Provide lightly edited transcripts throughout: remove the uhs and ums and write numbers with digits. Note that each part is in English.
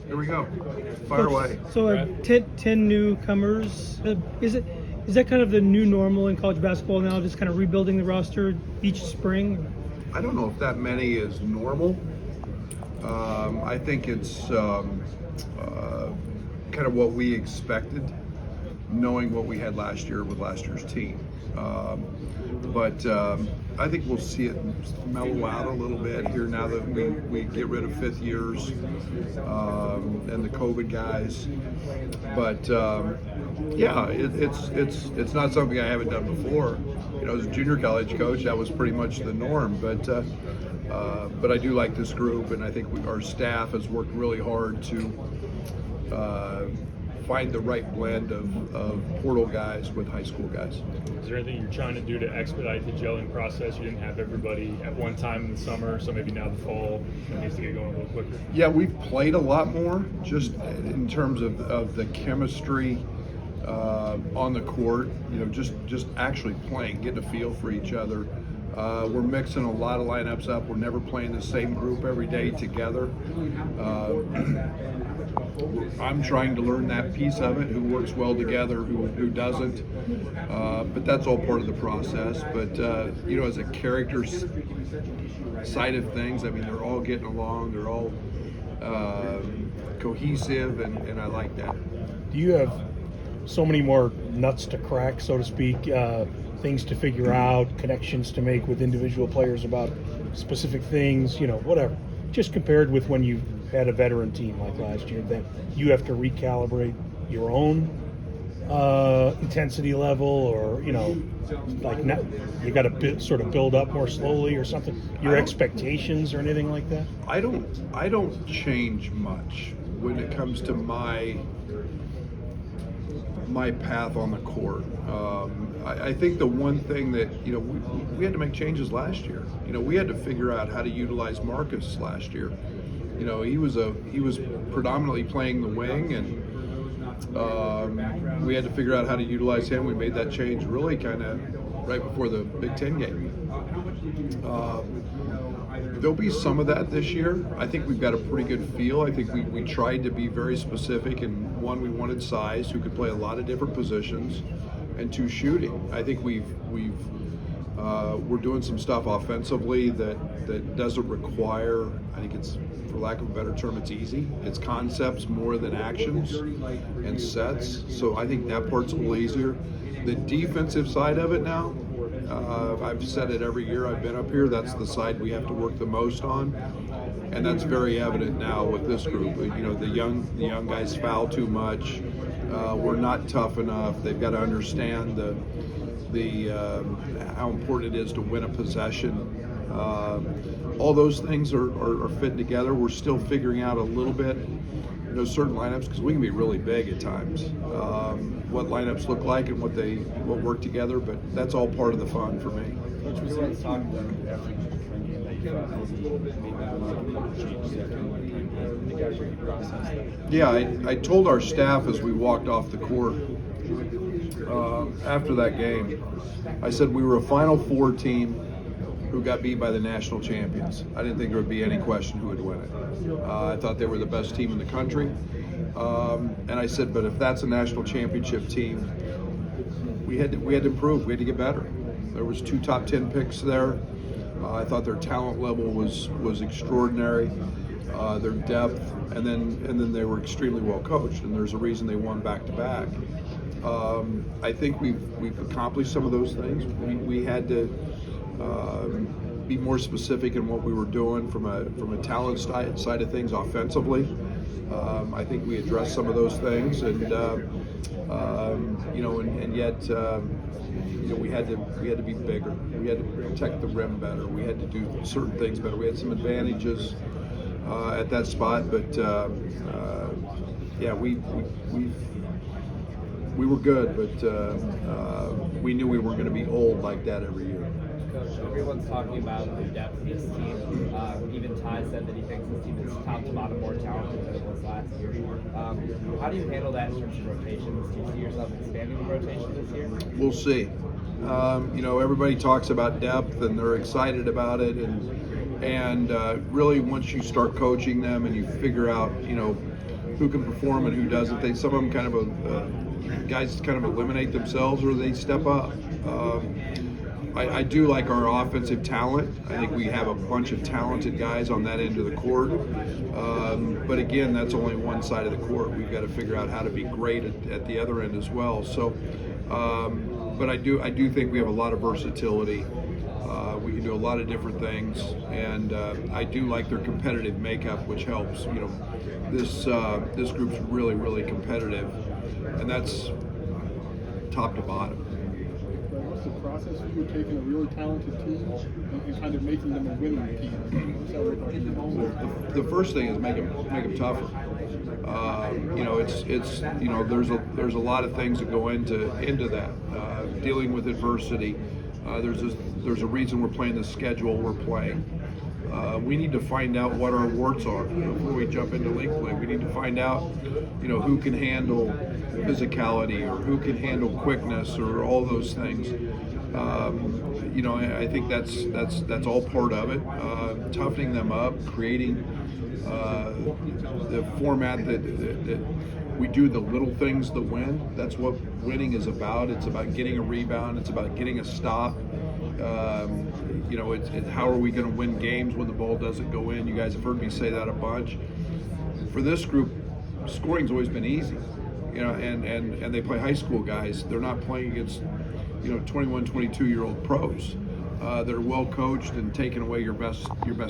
Here we go. Fire away. So 10 newcomers. Is that kind of the new normal in college basketball now, just kind of rebuilding the roster each spring? I don't know if that many is normal. I think it's kind of what we expected, knowing what we had last year with last year's team. But I think we'll see it mellow out a little bit here now that we get rid of fifth years and the COVID guys. But yeah, it's not something I haven't done before. You know, as a junior college coach, that was pretty much the norm. But I do like this group, and I think our staff has worked really hard to find the right blend of portal guys with high school guys. Is there anything you're trying to do to expedite the gelling process? You didn't have everybody at one time in the summer, so maybe now the fall it needs to get going a little quicker. Yeah, we've played a lot more just in terms of the chemistry on the court. You know, just actually playing, getting a feel for each other. We're mixing a lot of lineups up. We're never playing the same group every day together. I'm trying to learn that piece of it, who works well together, who doesn't. But that's all part of the process. But, you know, as a character side of things, I mean, they're all getting along. They're all cohesive, and I like that. Do you have so many more nuts to crack, so to speak, things to figure out, connections to make with individual players about specific things, you know, whatever, just compared with when you had a veteran team like last year, that you have to recalibrate your own intensity level, or, you know, like not, you got to sort of build up more slowly or something, your expectations or anything like that? I don't change much when it comes to my path on the court. I think the one thing that, you know, we had to make changes last year. You know, we had to figure out how to utilize Marcus last year. You know, he was predominantly playing the wing, and we had to figure out how to utilize him. We made that change really kind of right before the Big Ten game. There'll be some of that this year. I think we've got a pretty good feel. I think we tried to be very specific, and one, we wanted size, who could play a lot of different positions, and two, shooting. I think we're doing some stuff offensively that doesn't require, I think it's, for lack of a better term, it's easy. It's concepts more than actions and sets. So I think that part's a little easier. The defensive side of it now, I've said it every year I've been up here, that's the side we have to work the most on, and that's very evident now with this group. You know, the young guys foul too much. We're not tough enough. They've got to understand how important it is to win a possession. All those things are fitting together. We're still figuring out a little bit, you know, certain lineups, because we can be really big at times. What lineups look like and what work together, but that's all part of the fun for me. Coach, we started talking about after you felt Yeah, I told our staff as we walked off the court after that game, I said we were a Final Four team who got beat by the national champions. I didn't think there would be any question who would win it. I thought they were the best team in the country. And I said, but if that's a national championship team, we had to improve. We had to get better. There was 2 top 10 picks there. I thought their talent level was extraordinary, their depth, and then they were extremely well coached. And there's a reason they won back to back. I think we've accomplished some of those things. We had to be more specific in what we were doing from a talent side of things offensively. I think we addressed some of those things, and you know, and yet you know, we had to be bigger. We had to protect the rim better. We had to do certain things better. We had some advantages at that spot, but yeah, we were good, but we knew we weren't going to be old like that every year. Coach, everyone's talking about the depth of this team. Even Ty said that he thinks this team is top to bottom more talented than it was last year. How do you handle that in terms of rotations? Do you see yourself expanding the rotation this year? We'll see. You know, everybody talks about depth and they're excited about it, and really once you start coaching them and you figure out, you know, who can perform and who doesn't. Some of them kind of guys kind of eliminate themselves or they step up. I do like our offensive talent. I think we have a bunch of talented guys on that end of the court. But again, that's only one side of the court. We've got to figure out how to be great at the other end as well. So, but I do think we have a lot of versatility. We can do a lot of different things, and I do like their competitive makeup, which helps. You know, this group's really, really competitive, and that's top to bottom. What's the process for you taking a really talented team and kind of making them a winning team? The first thing is make them tougher. You know, it's you know, there's a lot of things that go into that. Dealing with adversity. There's a reason we're playing the schedule we're playing. We need to find out what our warts are before we jump into league play. We need to find out, you know, who can handle physicality or who can handle quickness or all those things. You know, I think that's all part of it. Toughening them up, creating the format that we do the little things that win. That's what winning is about. It's about getting a rebound. It's about getting a stop. You know, it's how are we going to win games when the ball doesn't go in? You guys have heard me say that a bunch. For this group, scoring's always been easy. You know, and they play high school guys. They're not playing against, you know, 21, 22-year-old pros that are well coached and taking away your best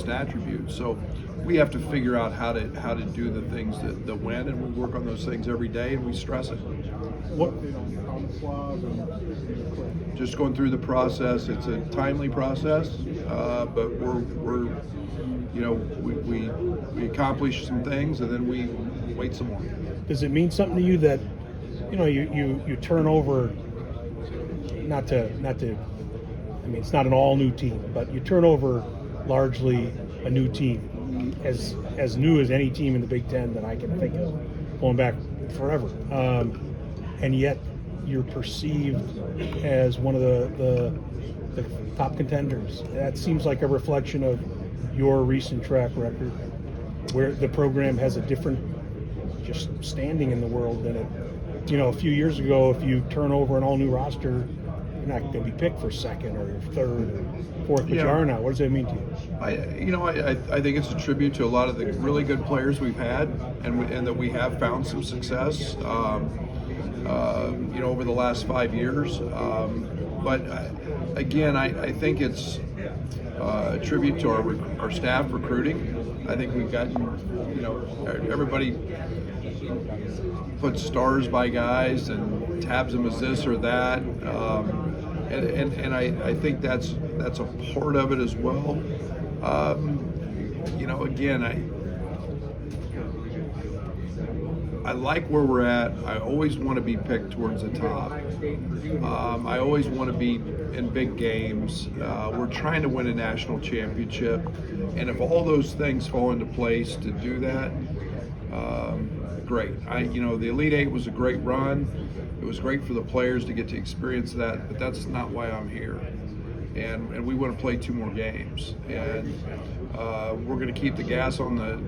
attributes. So we have to figure out how to do the things that win, and we work on those things every day, and we stress it. What on the swab Just going through the process. It's a timely process, but we're you know, we accomplish some things, and then we wait some more. Does it mean something to you that, you know, you turn over, not to I mean, it's not an all new team, but you turn over largely a new team, as new as any team in the Big Ten that I can think of, going back forever, and yet you're perceived as one of the top contenders. That seems like a reflection of your recent track record, where the program has a different just standing in the world than it. You know, a few years ago, if you turn over an all-new roster, you're not going to be picked for second or third or fourth, but you are now. What does that mean to you? I think it's a tribute to a lot of the really good players we've had, and that we have found some success. You know, over the last 5 years. But again, I think it's a tribute to our staff recruiting. I think we've gotten, you know, everybody puts stars by guys and tabs them as this or that, and I think that's a part of it as well. You know, again, I like where we're at. I always want to be picked towards the top. I always want to be in big games. We're trying to win a national championship, and if all those things fall into place to do that, great. You know, the Elite Eight was a great run. It was great for the players to get to experience that, but that's not why I'm here. And we want to play 2 more games, and we're going to keep the gas on the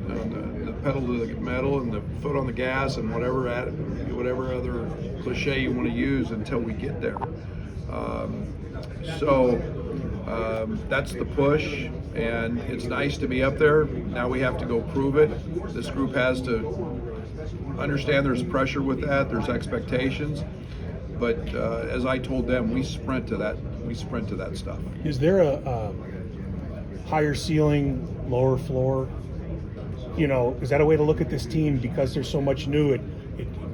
pedal to the metal and the foot on the gas and whatever other cliche you want to use until we get there. So that's the push, and it's nice to be up there. Now we have to go prove it. This group has to understand there's pressure with that. There's expectations. But as I told them, we sprint to that. We sprint to that stuff. Is there a higher ceiling, lower floor? You know, is that a way to look at this team because there's so much new? It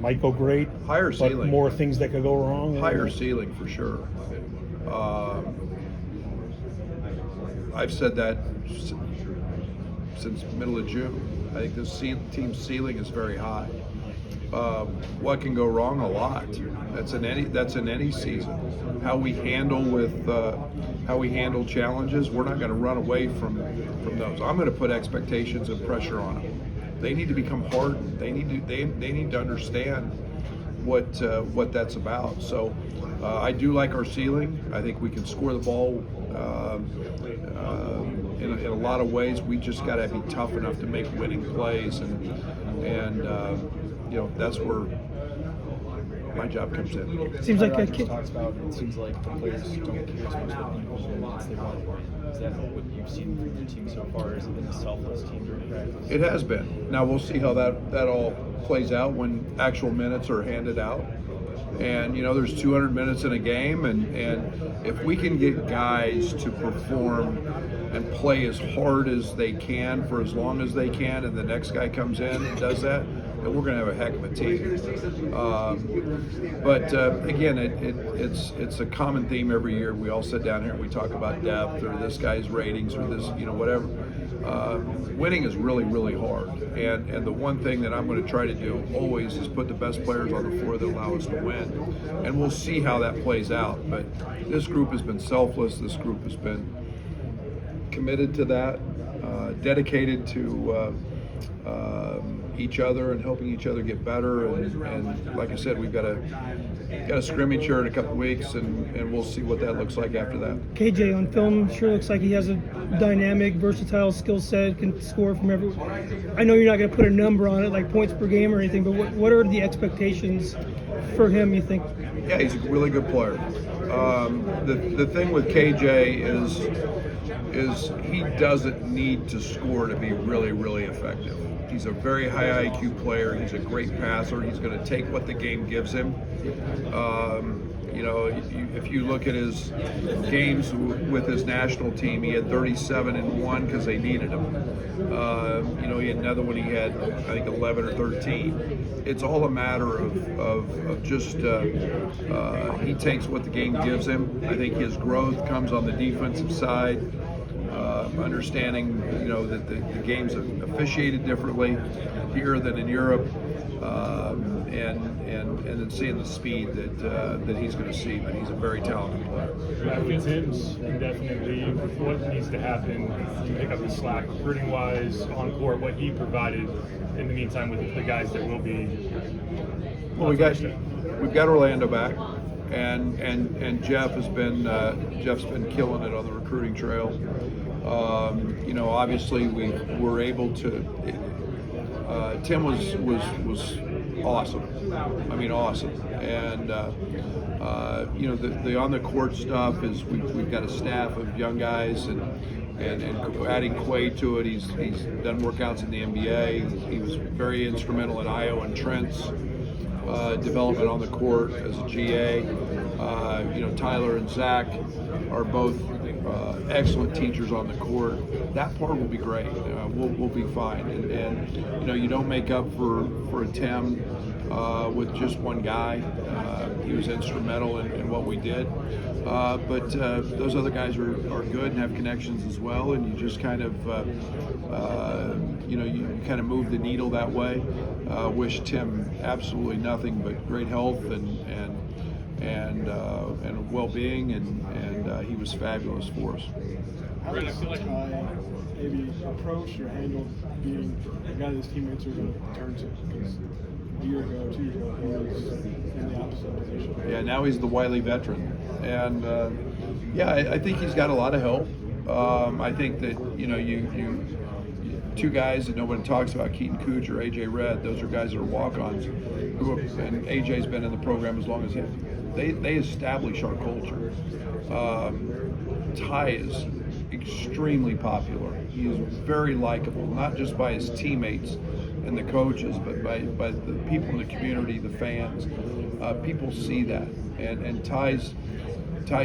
might go great. Higher ceiling. But more things that could go wrong. Higher ceiling for sure. I've said that since middle of June. I think this team's ceiling is very high. What can go wrong? A lot. That's in any season. How we handle challenges. We're not going to run away from those. I'm going to put expectations and pressure on them. They need to become hardened. They need to understand what that's about. So I do like our ceiling. I think we can score the ball in a lot of ways. We just got to be tough enough to make winning plays, and and that's where my job comes in. Seems like a Rogers kid. talks about it seems like the players don't care as much about individual minutes, they want to win. Is that what you've seen from your team so far? Has it been a selfless team during practice? It has been. Now we'll see how that all plays out when actual minutes are handed out. And there's 200 minutes in a game, and if we can get guys to perform and play as hard as they can for as long as they can, and the next guy comes in and does that, then we're going to have a heck of a team. But again, it's a common theme every year. We all sit down here and we talk about depth or this guy's ratings or this whatever. Winning is really, really hard, and the one thing that I'm going to try to do always is put the best players on the floor that allow us to win, and we'll see how that plays out. But this group has been selfless. This group has been committed to that, dedicated to each other and helping each other get better. And like I said, we've got a scrimmage here in a couple weeks, and we'll see what that looks like after that. KJ on film sure looks like he has a dynamic, versatile skill set, can score from everywhere. I know you're not going to put a number on it, like points per game or anything, but what are the expectations for him, you think? Yeah, he's a really good player. The thing with KJ is he doesn't need to score to be really, really effective. He's a very high IQ player. He's a great passer. He's going to take what the game gives him. If you look at his games with his national team, he had 37 in one because they needed him. He had another one. He had, I think, 11 or 13. It's all a matter of just he takes what the game gives him. I think his growth comes on the defensive side. Understanding, that the game's officiated differently here than in Europe, and then seeing the speed that he's going to see. But he's a very talented player. Yeah, for Tim's indefinitely, what needs to happen to pick up the slack, recruiting wise, on court, what he provided in the meantime with the guys that will be. Well, we've got Orlando back, and Jeff's been killing it on the recruiting trail. Obviously we were able to. Tim was awesome. I mean, awesome. And the on the court stuff is we've got a staff of young guys and adding Quay to it. He's done workouts in the NBA. He was very instrumental in Io and Trent's development on the court as a GA. Tyler and Zach are both excellent teachers on the court. That part will be great. We'll be fine. And you don't make up for a Tim with just one guy. He was instrumental in what we did. But those other guys are good and have connections as well. And you just kind of you kind of move the needle that way. Wish Tim absolutely nothing but great health and well-being, and he was fabulous for us. How does maybe approach or handle being a guy that his teammates are going to turn to? Because a year ago, 2 years ago, he was in the opposite position. Yeah, now he's the wily veteran, and I think he's got a lot of help. I think that you two guys that nobody talks about, Keaton Cooch or AJ Red, those are guys that are walk-ons. And AJ's been in the program as long as him. They establish our culture. Ty is extremely popular. He is very likable, not just by his teammates and the coaches, but by the people in the community, the fans. People see that, and Ty's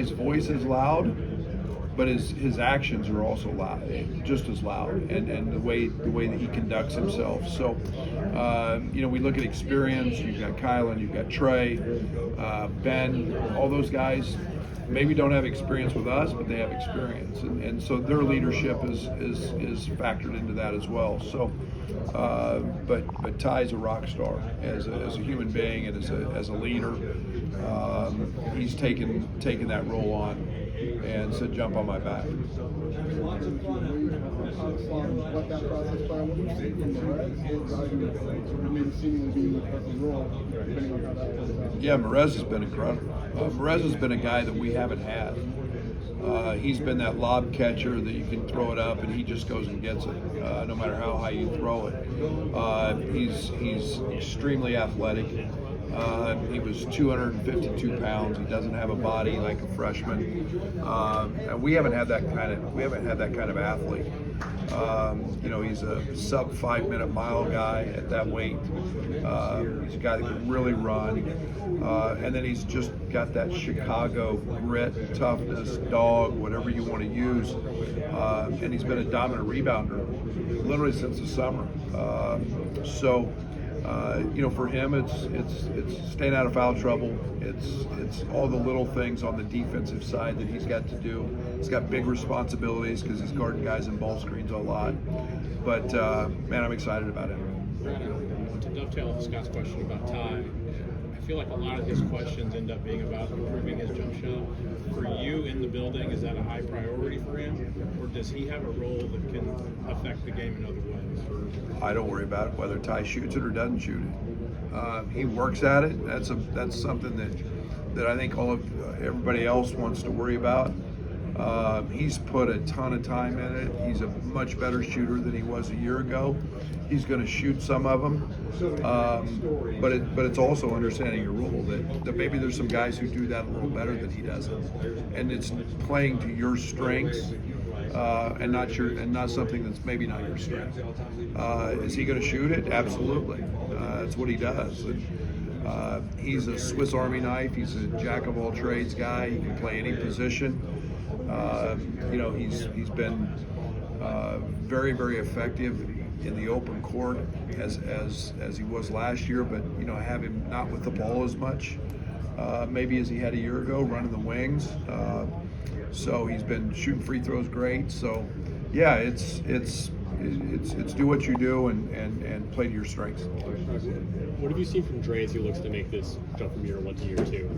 voice is loud, but his actions are also loud, just as loud, and the way that he conducts himself. So, we look at experience. You've got Kylan, you've got Trey, Ben, all those guys. Maybe don't have experience with us, but they have experience, and so their leadership is factored into that as well. So, but Ty's a rock star as a human being and as a leader. He's taken that role on and said, "Jump on my back." What that process by what we've seen from the Reds, maybe seemingly being the role, depending on how that works out. Yeah, Merez has been incredible. Merez has been a guy that we haven't had. He's been that lob catcher that you can throw it up and he just goes and gets it, no matter how high you throw it. He's extremely athletic. He was 252 pounds. He doesn't have a body like a freshman, and we haven't had that kind of athlete. He's a sub 5 minute mile guy at that weight. He's a guy that can really run, and then he's just got that Chicago grit, toughness, dog, whatever you want to use. And he's been a dominant rebounder literally since the summer. For him, it's staying out of foul trouble. It's all the little things on the defensive side that he's got to do. He's got big responsibilities because he's guarding guys in ball screens a lot. But man, I'm excited about him. Brad, to dovetail off Scott's question about Ty, I feel like a lot of his questions end up being about improving his jump shot. For you in the building, is that a high priority for him, or does he have a role that can affect the game in other ways? I don't worry about whether Ty shoots it or doesn't shoot it. He works at it. That's something that I think everybody else wants to worry about. He's put a ton of time in it. He's a much better shooter than he was a year ago. He's going to shoot some of them, but it's also understanding your role that maybe there's some guys who do that a little better than he doesn't, and it's playing to your strengths and not something that's maybe not your strength. Is he going to shoot it? Absolutely. That's what he does. He's a Swiss Army knife. He's a jack of all trades guy. He can play any position. He's been very, very effective in the open court as he was last year, but have him not with the ball as much maybe as he had a year ago, running the wings. So he's been shooting free throws great. So yeah, it's do what you do and play to your strengths. What have you seen from Dre as he looks to make this jump from year one to year two?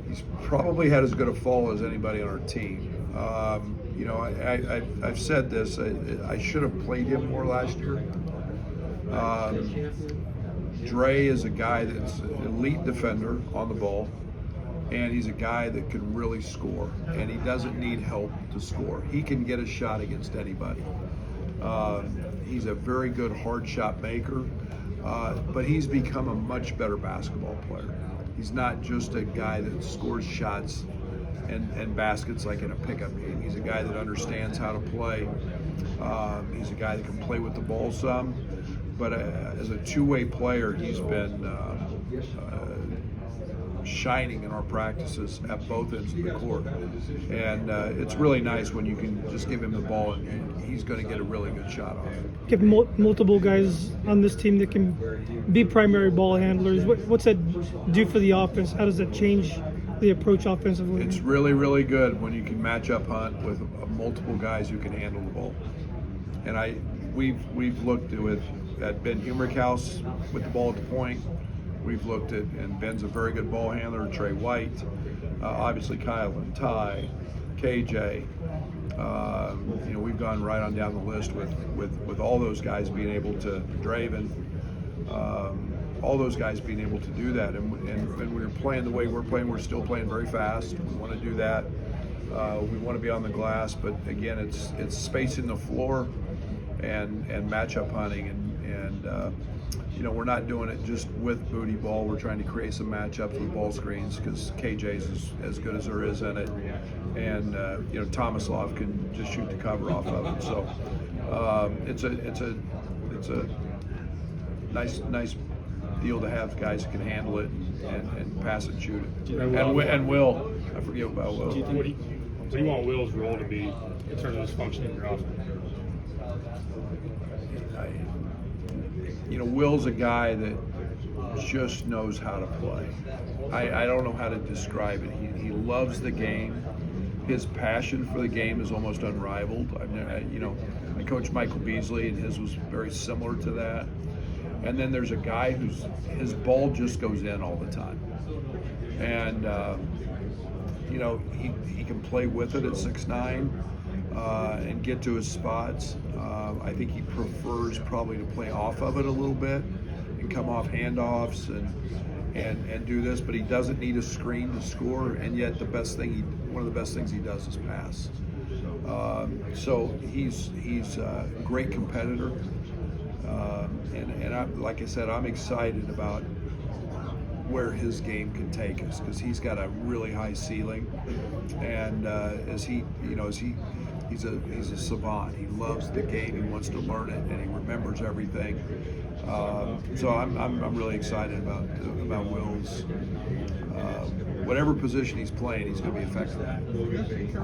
He's probably had as good a fall as anybody on our team. I've said this. I should have played him more last year. Dre is a guy that's an elite defender on the ball, and he's a guy that can really score, and he doesn't need help to score. He can get a shot against anybody. He's a very good hard shot maker, but he's become a much better basketball player. He's not just a guy that scores shots and baskets like in a pickup game. He's a guy that understands how to play. He's a guy that can play with the ball some, but as a two-way player, he's been shining in our practices at both ends of the court. And it's really nice when you can just give him the ball and he's going to get a really good shot off. Get multiple guys on this team that can be primary ball handlers. What's that do for the offense? How does that change the approach offensively? It's really, really good when you can match up Hunt with multiple guys who can handle the ball. And we've looked at Ben Humerkhaus with the ball at the point. We've looked at, and Ben's a very good ball handler, Trey White, obviously Kyle and Ty, KJ. We've gone right on down the list with all those guys being able to, Draven, all those guys being able to do that. And when we're playing the way we're playing, we're still playing very fast. We want to do that. We want to be on the glass, but again, it's spacing the floor and matchup hunting, and we're not doing it just with booty ball. We're trying to create some matchups with ball screens because KJ's as good as there is in it, and Tomislav can just shoot the cover off of it. So it's a nice deal to have guys who can handle it and pass and shoot it. And Will, I forget about Will. What do you want Will's role to be in terms of his function in your offense? Will's a guy that just knows how to play. I don't know how to describe it. He loves the game. His passion for the game is almost unrivaled. I coached Michael Beasley, and his was very similar to that. And then there's a guy his ball just goes in all the time. And, he can play with it at 6'9", and get to his spots. I think he prefers probably to play off of it a little bit and come off handoffs and do this, but he doesn't need a screen to score. And yet the best thing one of the best things he does is pass. So he's a great competitor, and like I said, I'm excited about where his game can take us, because he's got a really high ceiling, and he's a savant. He loves the game. He wants to learn it, and he remembers everything. So I'm really excited about Will's. Whatever position he's playing, he's going to be effective.